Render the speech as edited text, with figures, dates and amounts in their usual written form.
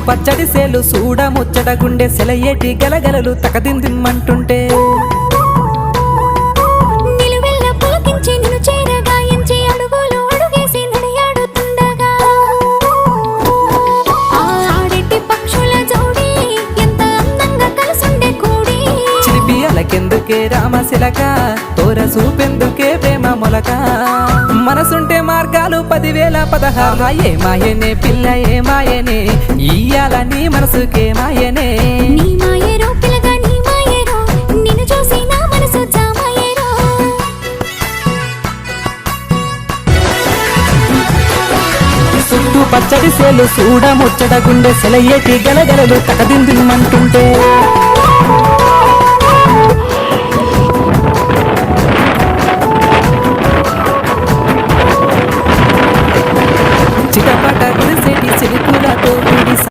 పచ్చడి సేలు సూడ ముచ్చట గుండె సెలయేటి గలగలలు తకదిందిమ్మంటుంటే నిలువెల్ల పులకించి నిన్ను చేరగాయించి అడుగులు అడుగేసి నడియాడుతుండగా ఆడెట్టి పక్షుల జోడి ఎంత అందంగా కలుసుండే కూడి చిలిపియలకెందుకే రామశిలక తోర చూపెందుకే ప్రేమ మొలక మనసుంటే మార్గాలు 10,016 ఏ మాయనే పిల్ల ఏ మాయనే ఇయ్యాల నీ మనసుకే మాయనే నీ మాయేరో పిల్లగా నీ మాయేరో నిన్ను చూసి నా మనసు జామాయేరో చుట్టూ పచ్చడి సేలు సూడ ముచ్చట గుండె సెలయేటి గలగలలు తకదిందిమ్మంటుంటే